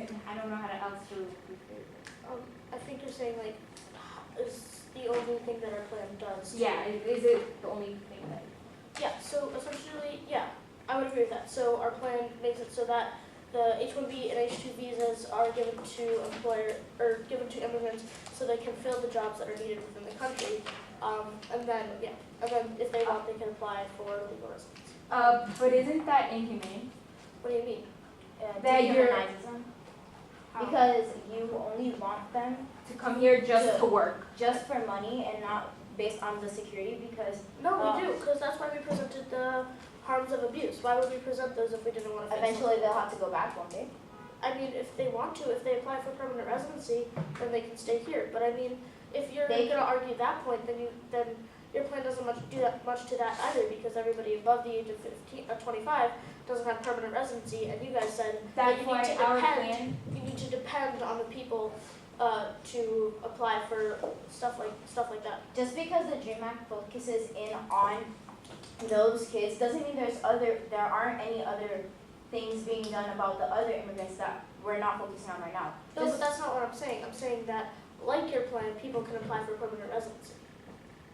I don't know how to else to rephrase it. I think you're saying like, is the only thing that our plan does. Yeah, is it the only thing that? Yeah, so essentially, yeah, I would agree with that. So our plan makes it so that the H-1B and H-2 visas are given to given to immigrants so they can fill the jobs that are needed within the country. And then if they want, they can apply for legal residence. But isn't that inhumane? What do you mean? That you're dehumanizes them. Because you only want them to come here just to work. just for money and not based on the security, because No, we do, because that's why we presented the harms of abuse. Why would we present those if we didn't want to face eventually them? they'll have to go back one day. I mean, if they want to, if they apply for permanent residency, then they can stay here. But I mean, if you're going to argue that point, then your plan doesn't do that much to that either, because everybody above the age of 25 doesn't have permanent residency, and you guys said That's you why need to our depend. plan. You need to depend on the people to apply for stuff like that. Just because the DREAM Act focuses in on those kids doesn't mean there aren't any other things being done about the other immigrants that we're not focusing on right now. No, but that's not what I'm saying. I'm saying that, like your plan, people can apply for permanent residency.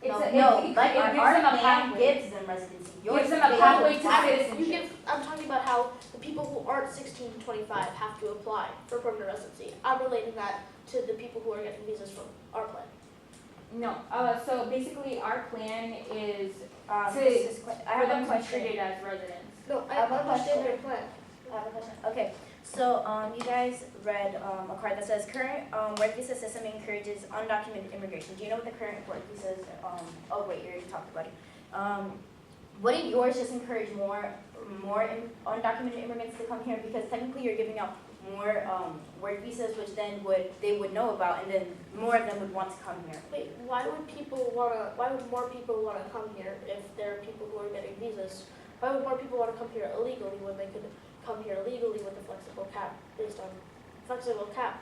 It Our plan plan gives them residency. Gives them a pathway to citizenship. I'm talking about how the people who aren't 16 to 25 have to apply for permanent residency. I'm relating that to the people who are getting visas from our plan. No. So basically, our plan is I for have them a to be question. treated as residents. No, I have a understand question. your plan. I have a question. Okay, so you guys read a card that says current work visa system encourages undocumented immigration. Do you know what the current work visa is? Oh wait, you already talked about it. Wouldn't yours just encourage more undocumented immigrants to come here, because technically you're giving out more work visas, which then they would know about, and then more of them would want to come here. Wait, why would more people wanna come here if there are people who are getting visas? Why would more people wanna come here illegally when they could come here legally with a flexible cap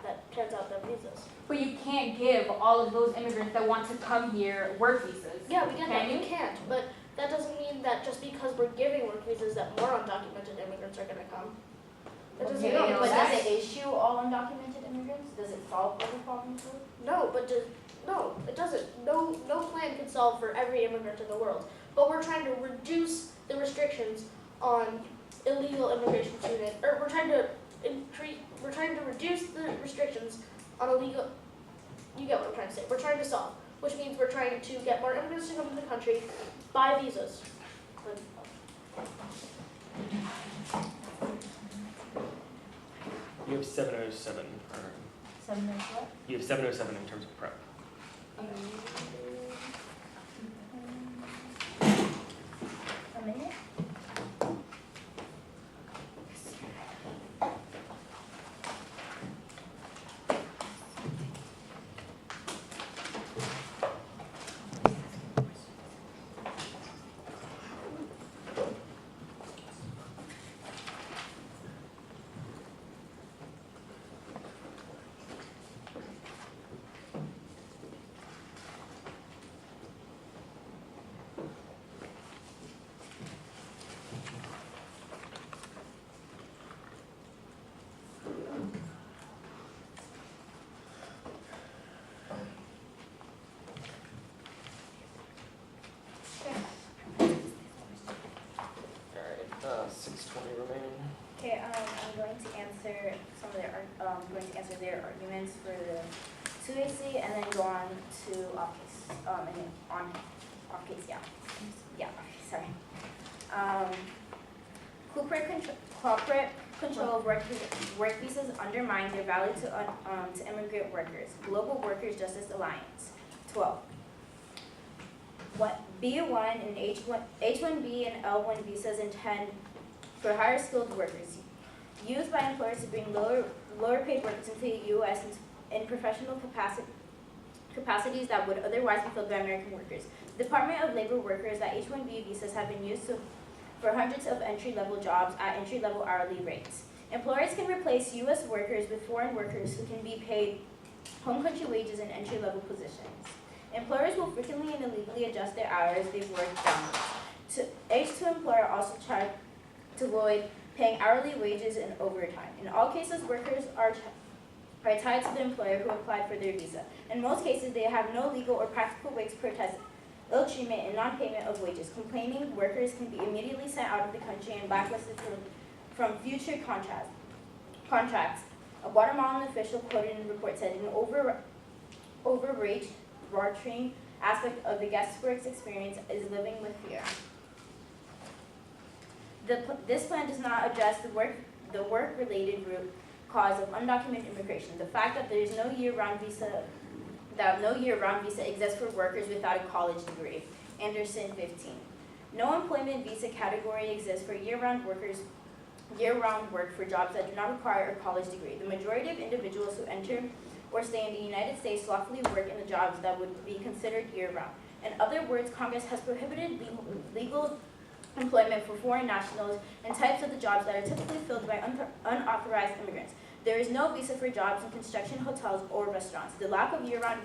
that hands out their visas? But you can't give all of those immigrants that want to come here work visas. Yeah, we get that, Can you you? can't, but that doesn't mean that just because we're giving work visas that more undocumented immigrants are gonna come. That doesn't Okay, mean But that. does it issue all undocumented immigrants? Does it solve every problem too? No, no, it doesn't. No plan can solve for every immigrant in the world. But we're trying to reduce the restrictions on illegal immigration students, or we're trying to reduce the restrictions on illegal. You get what I'm trying to say. We're trying to solve, which means we're trying to get more immigrants to come to the country, buy visas. You have 707. What? You have 707 in terms of prep. A minute? Alright, 620 remaining. Okay, I'm going to answer their arguments for the 2AC and then go on to off case, and then on off case, yeah, okay, sorry. Corporate control of work visas undermine their value to immigrant workers. Global Workers Justice Alliance. 12. B1 and H1B and L1 visas intend for higher skilled workers, used by employers to bring lower paid workers into the U.S. in professional capacities that would otherwise be filled by American workers. The Department of Labor workers that H1B visas have been used for hundreds of entry-level jobs at entry-level hourly rates. Employers can replace U.S. workers with foreign workers who can be paid home country wages in entry-level positions. Employers will frequently and illegally adjust their hours they've worked downwards. H2 employer also tried to avoid paying hourly wages and overtime. In all cases, workers are tied to the employer who applied for their visa. In most cases, they have no legal or practical way to protest ill treatment and non-payment of wages. Complaining workers can be immediately sent out of the country and blacklisted from future contracts. A Guatemalan official quoted in the report said, an overarching aspect of the guest works experience is living with fear. This plan does not address the work-related root cause of undocumented immigration. The fact that there is no year-round visa exists for workers without a college degree. Anderson 15. No employment visa category exists for year-round work for jobs that do not require a college degree. The majority of individuals who enter or stay in the United States lawfully work in the jobs that would be considered year-round. In other words, Congress has prohibited legal employment for foreign nationals and types of the jobs that are typically filled by unauthorized immigrants. There is no visa for jobs in construction, hotels, or restaurants. The lack of year-round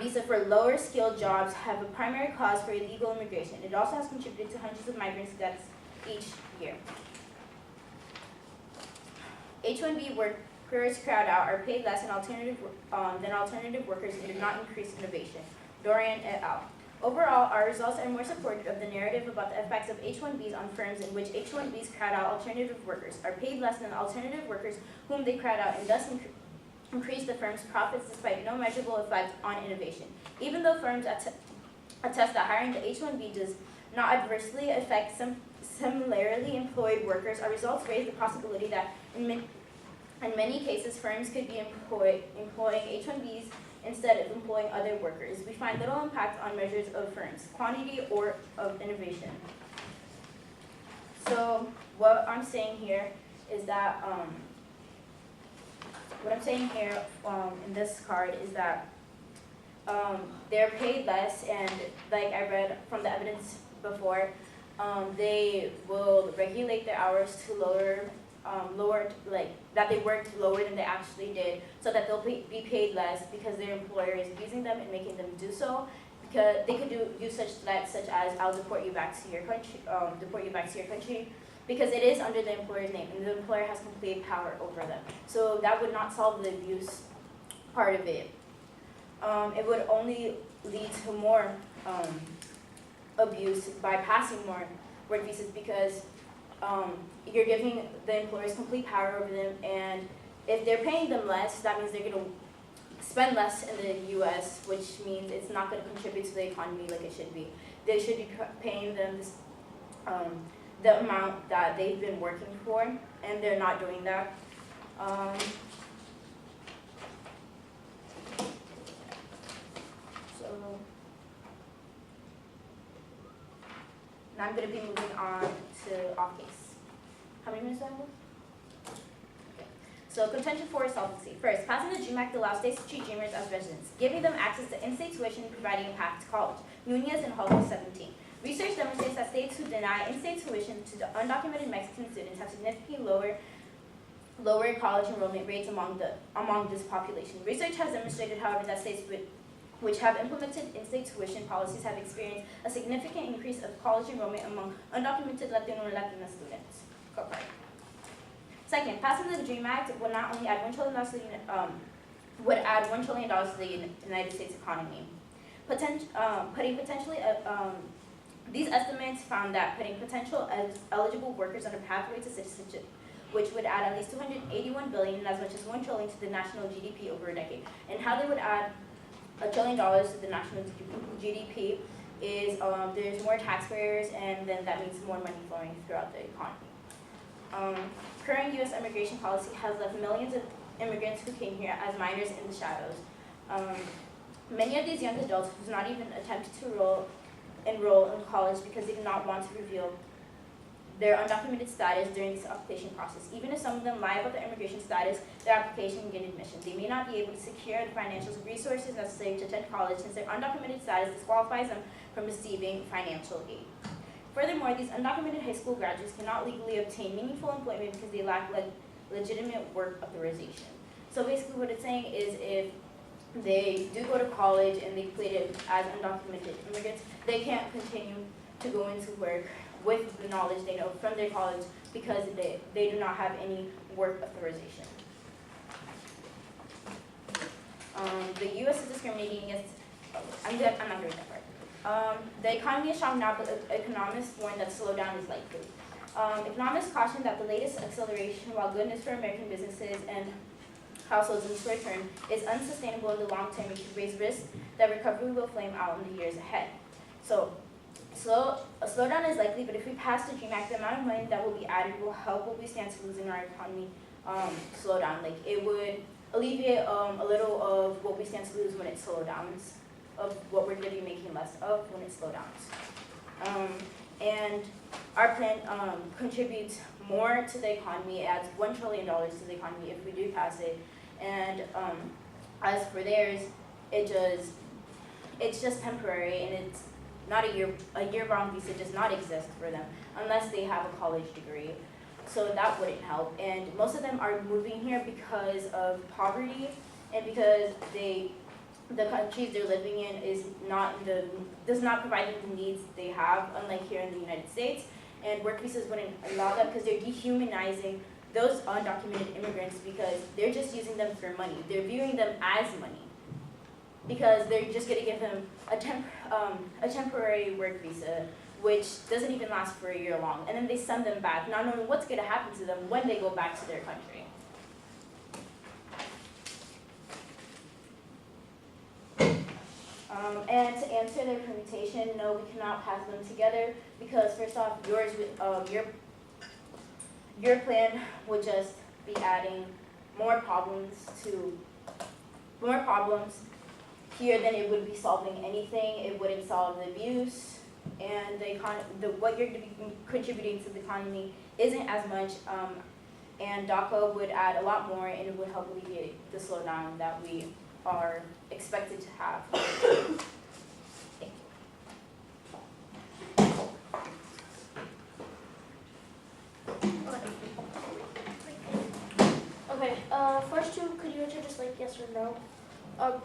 visa for lower skilled jobs have a primary cause for illegal immigration. It also has contributed to hundreds of migrants' deaths each year. H-1B workers crowd out are paid less than alternative workers and do not increase innovation. Dorian et al. Overall, our results are more supportive of the narrative about the effects of H-1Bs on firms in which H-1Bs crowd out alternative workers, are paid less than the alternative workers whom they crowd out, and thus increase the firm's profits despite no measurable effect on innovation. Even though firms attest that hiring the H-1B does not adversely affect some similarly employed workers, our results raise the possibility that in many cases firms could be employing H-1Bs instead of employing other workers. We find little impact on measures of firms, quantity, or of innovation. So what I'm saying here is that, in this card is that they're paid less, and like I read from the evidence before, they will regulate their hours to that they worked lower than they actually did, so that they'll be paid less because their employer is abusing them and making them do so. Because they could use such threats such as "I'll deport you back to your country," because it is under the employer's name and the employer has complete power over them. So that would not solve the abuse part of it. It would only lead to more abuse by passing more work visas, because you're giving the employers complete power over them, and if they're paying them less, that means they're going to spend less in the U.S., which means it's not going to contribute to the economy like it should be. They should be paying them the amount that they've been working for, and they're not doing that. So now I'm going to be moving on to off case. How many minutes do I have? Okay. So contention for solvency. First, passing the DREAM Act allows states to treat Dreamers as residents, giving them access to in-state tuition and providing a path to college. Nunez and Hall 17. Research demonstrates that states who deny in-state tuition to the undocumented Mexican students have significantly lower college enrollment rates among this population. Research has demonstrated, however, that states which have implemented in-state tuition policies have experienced a significant increase of college enrollment among undocumented Latino and Latina students. Second, passing the DREAM Act would not only add $1 trillion to the United States economy. These estimates found that putting potential eligible workers on a pathway to citizenship, which would add at least $281 billion and as much as $1 trillion to the national GDP over a decade. And how they would add $1 trillion to the national GDP is there's more taxpayers, and then that means more money flowing throughout the economy. Current U.S. immigration policy has left millions of immigrants who came here as minors in the shadows. Many of these young adults who not even attempted to enroll in college because they did not want to reveal their undocumented status during this application process. Even if some of them lie about their immigration status, their application can get admission. They may not be able to secure the financial resources necessary to attend college, since their undocumented status disqualifies them from receiving financial aid. Furthermore, these undocumented high school graduates cannot legally obtain meaningful employment because they lack legitimate work authorization. So basically what it's saying is, if they do go to college and they complete it as undocumented immigrants, they can't continue to go into work with the knowledge they know from their college because they do not have any work authorization. The U.S. is discriminating against, I'm not going to read that part. The economy is strong now, but economists warn that slowdown is likely. Economists caution that the latest acceleration, while goodness for American businesses and households in the short term, is unsustainable in the long term. It could raise risks that recovery will flame out in the years ahead. So, a slowdown is likely, but if we pass the DREAM Act, the amount of money that will be added will help what we stand to lose in our economy slow down. Like, it would alleviate a little of what we stand to lose when it slows down, of what we're going to be making less of when it slows down. And our plan contributes more to the economy. It adds $1 trillion to the economy if we do pass it. And as for theirs, it's just temporary, and it's not a year-round visa does not exist for them unless they have a college degree. So that wouldn't help. And most of them are moving here because of poverty and because the countries they're living in does not provide them the needs they have, unlike here in the United States. And work visas wouldn't allow that because they're dehumanizing those undocumented immigrants because they're just using them for money. They're viewing them as money because they're just going to give them a temporary work visa, which doesn't even last for a year long. And then they send them back, not knowing what's going to happen to them when they go back to their country. And to answer their permutation, no, we cannot pass them together because first off, your plan would just be adding more problems here than it would be solving anything. It wouldn't solve the abuse, and what you're contributing to the economy isn't as much. And DACA would add a lot more, and it would help alleviate the slowdown that we are expected to have. Okay, first two, could you answer just like yes or no?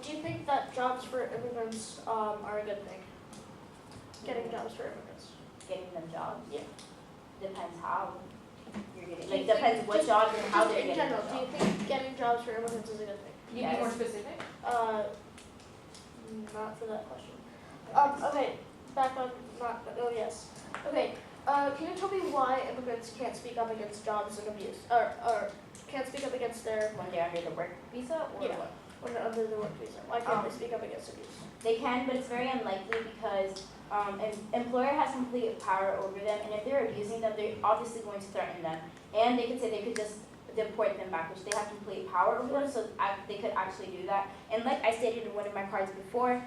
Do you think that jobs for immigrants are a good thing? Getting jobs for immigrants? Getting them jobs? Yeah. Depends how you're getting, Do you like, think- depends what just- jobs and how Just they're in getting general, the do you job. think getting jobs for immigrants is a good thing? Can you be more specific? Not for that question. Okay, back on, yes. Okay, can you tell me why immigrants can't speak up against jobs and abuse, or can't speak up against their, When they're under the work visa or Yeah. what? when they're under the work visa? Why can't they speak up against abuse? They can, but it's very unlikely because an employer has complete power over them, and if they're abusing them, they're obviously going to threaten them. And they could say they could just deport them back, which they have complete power over them, so they could actually do that. And like I stated in one of my cards before,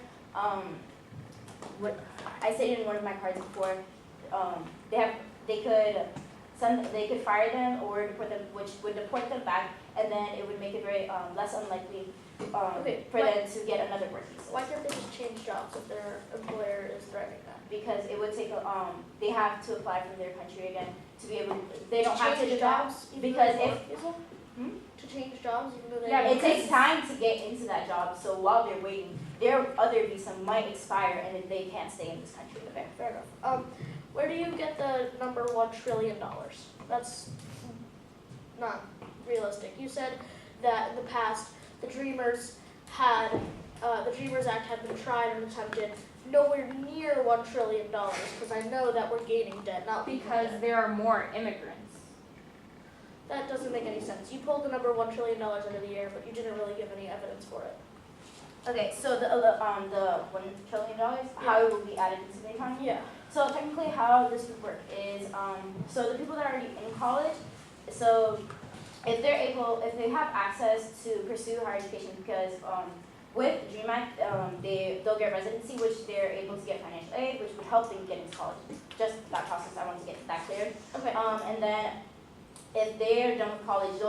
they could fire them or deport them, which would deport them back, and then it would make it very less unlikely Okay, for them to get another work visa. Why can't they just change jobs if their employer is threatening that? Because it would take they have to apply from their country again to be able. They don't have to change do that jobs even because though they if have a work visa? To change jobs even though they yeah, have a it takes time to get into that job. So while they're waiting, their other visa might expire and then they can't stay in this country. Okay, fair enough. Where do you get the number $1 trillion? That's not realistic. You said that in the past, the Dreamers Act had been tried and attempted nowhere near $1 trillion, because I know that we're gaining debt, not losing Because debt. there are more immigrants. That doesn't make any sense. You pulled the number $1 trillion out of the air, but you didn't really give any evidence for it. Okay, so the $1 trillion, how it will be added into the economy? Yeah. So technically how this would work is, so the people that are already in college, so if they have access to pursue higher education, because with DREAM Act, they'll get residency, which they're able to get financial aid, which would help them get into college. Just that process, I want to get that cleared. Okay. And then if they're done with college,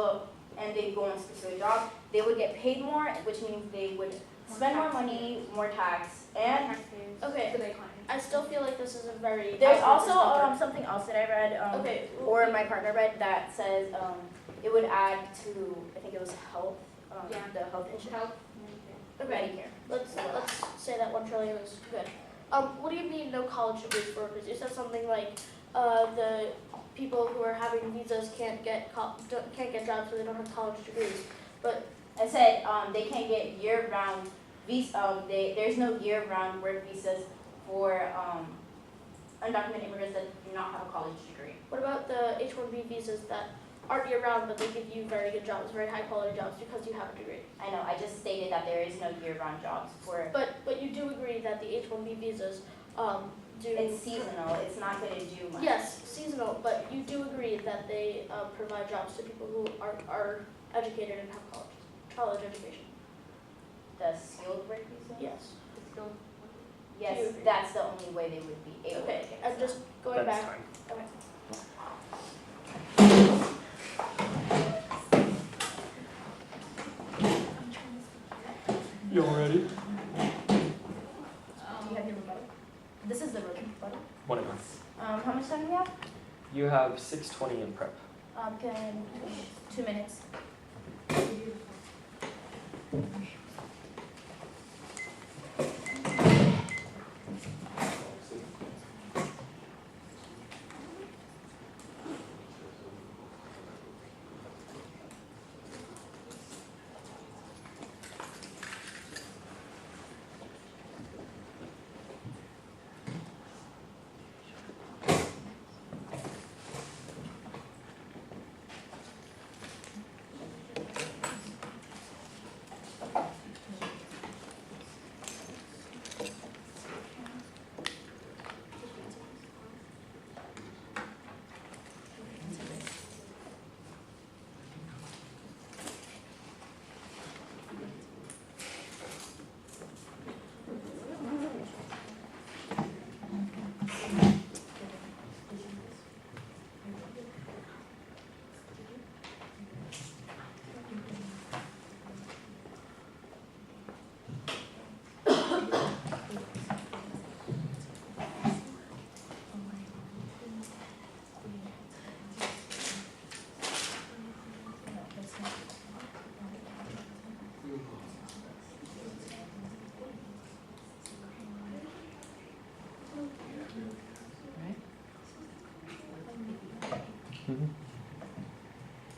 and they go on to pursue a job, they would get paid more, which means they would spend more money, more tax, and Okay. For the economy. I still feel like this is a very there's outrageous also number. something else that I read, Okay. or my partner read, that says it would add to, I think it was health, Yeah. the health insurance, Okay. Medicare. Let's say that $1 trillion is good. What do you mean no college degrees for workers? You said something like the people who are having visas can't get jobs so they don't have college degrees. But I said they can't get year-round visa. There's no year-round work visas for undocumented immigrants that do not have a college degree. what about the H-1B visas that aren't year-round, but they give you very good jobs, very high-quality jobs because you have a degree? I know. I just stated that there is no year-round jobs for. But you do agree that the H-1B visas do. It's seasonal. It's not going to do much. Yes, seasonal, but you do agree that they provide jobs to people who are educated and have college education. The skilled work visa. Yes. Yes, Do you agree? that's the only way they would be able. Okay, to get I'm just going That's back. fine. Okay. You all ready? Do you have your rebuttal? This is the rebuttal. 1 and 1. How much time do we have? You have 6:20 in prep. Can 2 minutes.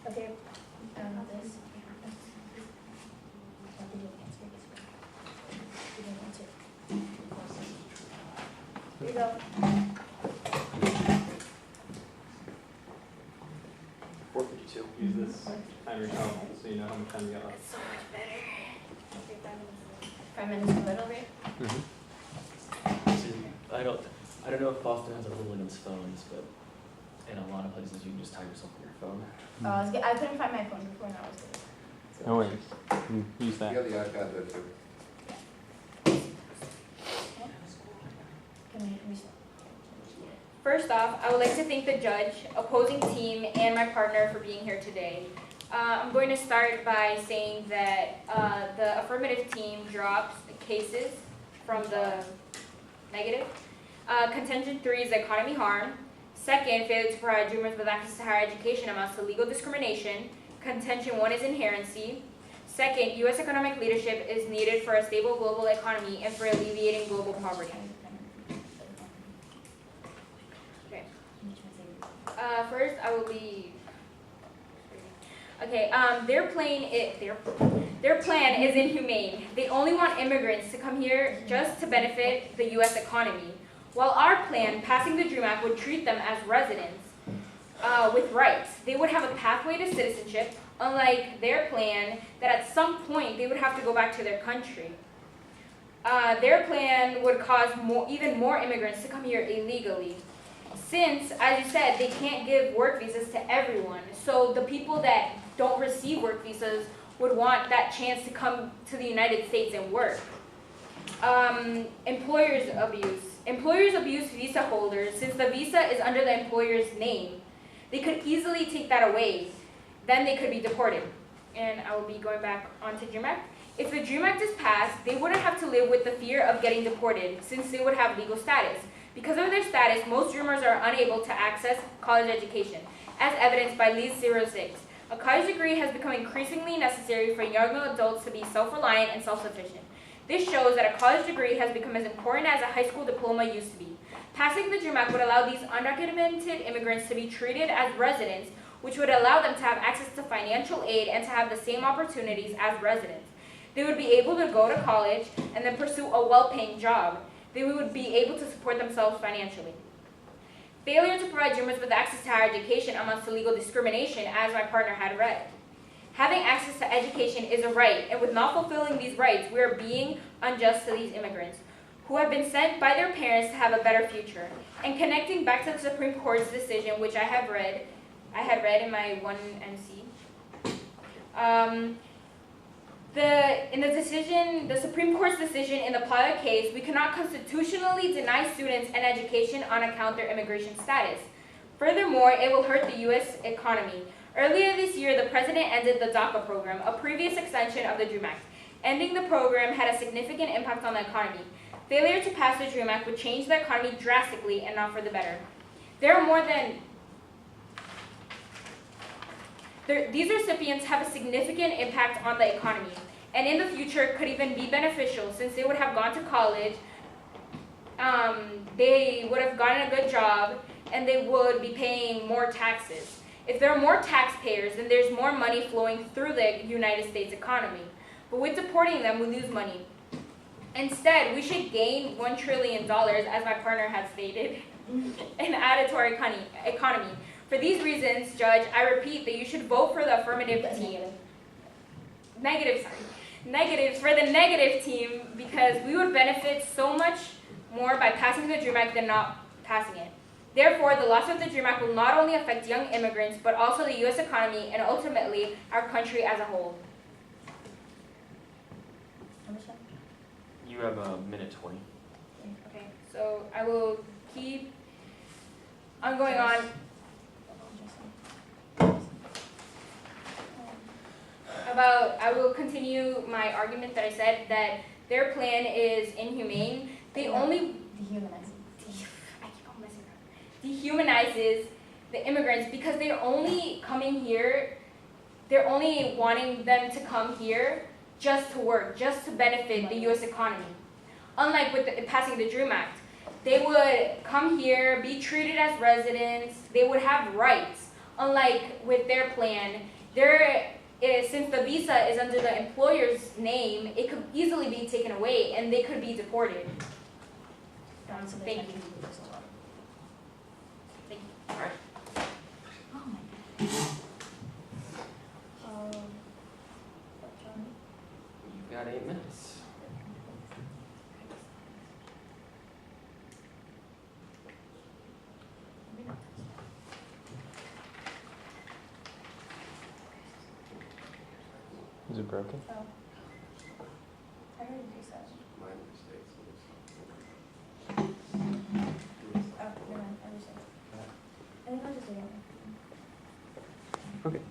Okay, this. Here you go. 4:52. Use this timer phone so you know how much time you got left. So much better. Okay, 5 minutes. 5 minutes for little bit. I don't know if Boston has a rule against phones, but in a lot of places you can just time yourself on your phone. I couldn't find my phone before and I was good. No worries. Use that. You have the iPad there too. Can we restart? First off, I would like to thank the judge, opposing team, and my partner for being here today. I'm going to start by saying that the affirmative team drops the cases from the negative. Contention 3 is economy harm. Second, failure to provide Dreamers with access to higher education amounts to legal discrimination. Contention 1 is inherency. Second, U.S. economic leadership is needed for a stable global economy and for alleviating global poverty. Okay. First, I will leave. Okay. Their plan is inhumane. They only want immigrants to come here just to benefit the U.S. economy, while our plan, passing the DREAM Act, would treat them as residents with rights. They would have a pathway to citizenship, unlike their plan that at some point they would have to go back to their country. Their plan would cause even more immigrants to come here illegally. Since, as you said, they can't give work visas to everyone, so the people that don't receive work visas would want that chance to come to the United States and work. Employers abuse. Employers abuse visa holders since the visa is under the employer's name. They could easily take that away. Then they could be deported. And I will be going back onto DREAM Act. If the DREAM Act is passed, they wouldn't have to live with the fear of getting deported since they would have legal status. Because of their status, most Dreamers are unable to access college education, as evidenced by LEAS 06. A college degree has become increasingly necessary for young adults to be self-reliant and self-sufficient. This shows that a college degree has become as important as a high school diploma used to be. Passing the Dream Act would allow these undocumented immigrants to be treated as residents, which would allow them to have access to financial aid and to have the same opportunities as residents. They would be able to go to college and then pursue a well-paying job. They would be able to support themselves financially. Failure to provide Dreamers with access to higher education amounts to legal discrimination, as my partner had read. Having access to education is a right, and with not fulfilling these rights, we are being unjust to these immigrants, who have been sent by their parents to have a better future. And connecting back to the Supreme Court's decision, which I had read in my 1MC, the Supreme Court's decision in the Plata case, we cannot constitutionally deny students an education on account of their immigration status. Furthermore, it will hurt the U.S. economy. Earlier this year, the president ended the DACA program, a previous extension of the Dream Act. Ending the program had a significant impact on the economy. Failure to pass the Dream Act would change the economy drastically and not for the better. These recipients have a significant impact on the economy, and in the future could even be beneficial since they would have gone to college, they would have gotten a good job, and they would be paying more taxes. If there are more taxpayers, then there's more money flowing through the United States economy. But with deporting them, we lose money. Instead, we should gain $1 trillion, as my partner had stated, and add it to our economy. For these reasons, Judge, I repeat that you should vote for the affirmative team. Negatives for the negative team, because we would benefit so much more by passing the Dream Act than not passing it. Therefore, the loss of the Dream Act will not only affect young immigrants, but also the U.S. economy and ultimately our country as a whole. You have a minute 20. Okay, so I will keep on going on. I will continue my argument that I said that their plan is inhumane. They only dehumanizes the immigrants because they're only coming here, they're only wanting them to come here just to work, just to benefit the U.S. economy. Unlike with passing the Dream Act, they would come here, be treated as residents, they would have rights. Unlike with their plan, since the visa is under the employer's name, it could easily be taken away and they could be deported. Thank you. You've got 8 minutes. Is it broken? I already fixed that. My mistakes. Oh, never mind. I understand. I think I'll just do it. Okay.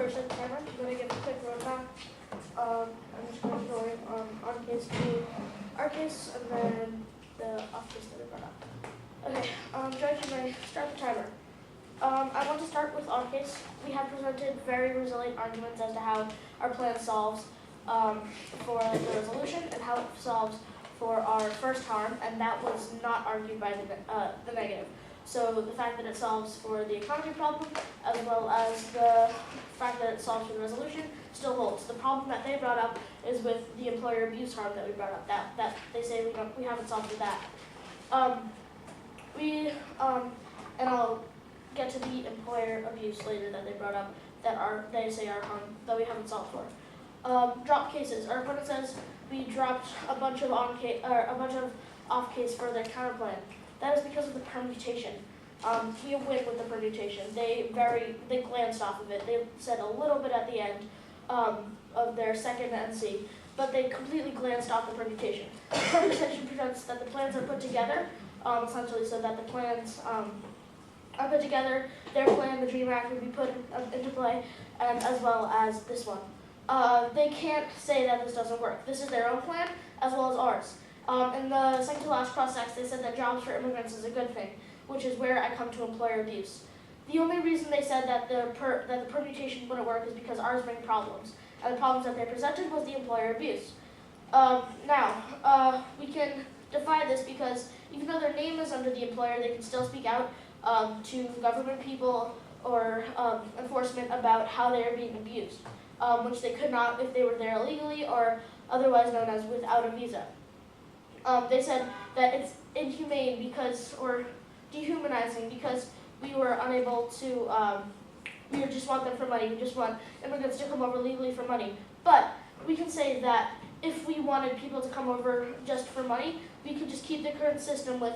first at the camera. I'm going to give a quick roadmap. I'm just going to go on case to our case and then the off case that we brought up. Okay, Judge, you may start the timer. I want to start with our case. We have presented very resilient arguments as to how our plan solves for the resolution and how it solves for our first harm, and that was not argued by the negative. So the fact that it solves for the economy problem, as well as the fact that it solves for the resolution, still holds. The problem that they brought up is with the employer abuse harm that we brought up. That they say we haven't solved for that. And I'll get to the employer abuse later that they brought up that they say are harm that we haven't solved for. Drop cases. Our opponent says we dropped a bunch of off case for their counter plan. That is because of the permutation. He went with the permutation. They glanced off of it. They said a little bit at the end of their second NC, but they completely glanced off the permutation. The permutation presents that the plans are put together, essentially, so that the plans are put together. Their plan, the DREAM Act, would be put into play, and as well as this one. They can't say that this doesn't work. This is their own plan, as well as ours. In the second to last cross-sex, they said that jobs for immigrants is a good thing, which is where I come to employer abuse. The only reason they said that the permutation wouldn't work is because ours bring problems, and the problems that they presented was the employer abuse. Now, we can defy this because even though their name is under the employer, they can still speak out to government people or enforcement about how they are being abused, which they could not if they were there illegally or otherwise known as without a visa. They said that it's inhumane or dehumanizing because we were unable to, we just want them for money. We just want immigrants to come over legally for money. But we can say that if we wanted people to come over just for money, we could just keep the current system with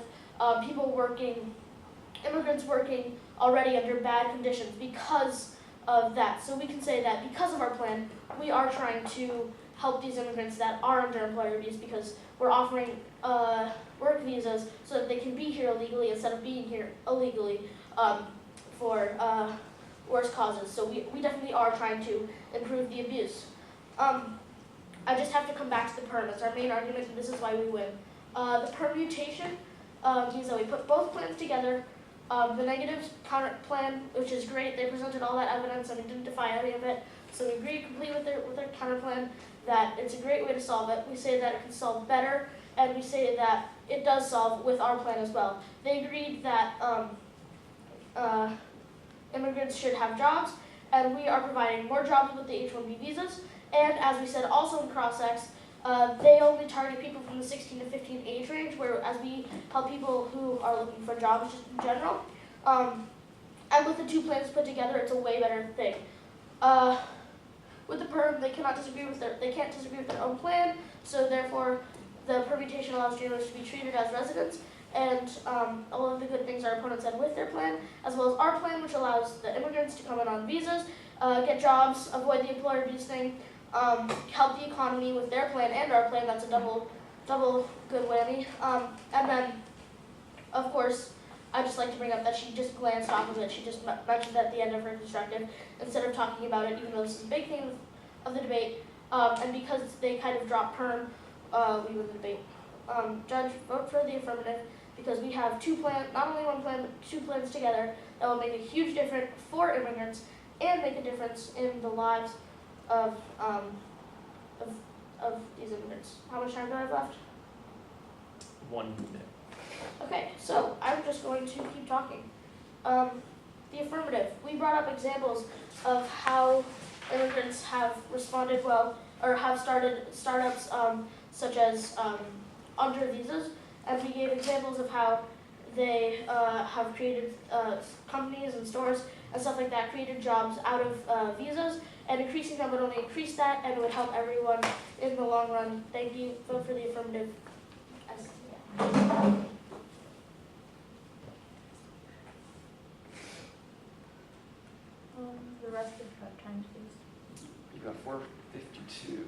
immigrants working already under bad conditions because of that. So we can say that because of our plan, we are trying to help these immigrants that are under employer abuse because we're offering work visas so that they can be here illegally instead of being here illegally for worse causes. So we definitely are trying to improve the abuse. I just have to come back to the perm. It's our main argument, and this is why we win. The permutation means that we put both plans together. The negative counter plan, which is great, they presented all that evidence and we didn't defy any of it. So we agreed completely with their counter plan that it's a great way to solve it. We say that it can solve better, and we say that it does solve with our plan as well. They agreed that immigrants should have jobs, and we are providing more jobs with the H-1B visas. And as we said also in cross-ex, they only target people from the 16 to 15 age range, whereas we help people who are looking for jobs just in general. And with the two plans put together, it's a way better thing. With the perm, they can't disagree with their own plan, so therefore the permutation allows dreamers to be treated as residents, and all of the good things our opponents said with their plan, as well as our plan, which allows the immigrants to come in on visas, get jobs, avoid the employer abuse thing, help the economy with their plan and our plan. That's a double good whammy. And then, of course, I'd just like to bring up that she just glanced off of it. She just mentioned at the end of her constructive instead of talking about it, even though this is a big thing of the debate. And because they kind of dropped perm, we win the debate. Judge, vote for the affirmative because we have two plans, not only one plan, but two plans together that will make a huge difference for immigrants and make a difference in the lives of these immigrants. How much time do I have left? 1 minute. Okay, so I'm just going to keep talking. The affirmative. We brought up examples of how immigrants have responded well, or have started startups such as under visas, and we gave examples of how they have created companies and stores and stuff like that, created jobs out of visas, and increasing them would only increase that, and it would help everyone in the long run. Thank you. Vote for the affirmative. The rest of the times, please. You got 4:52.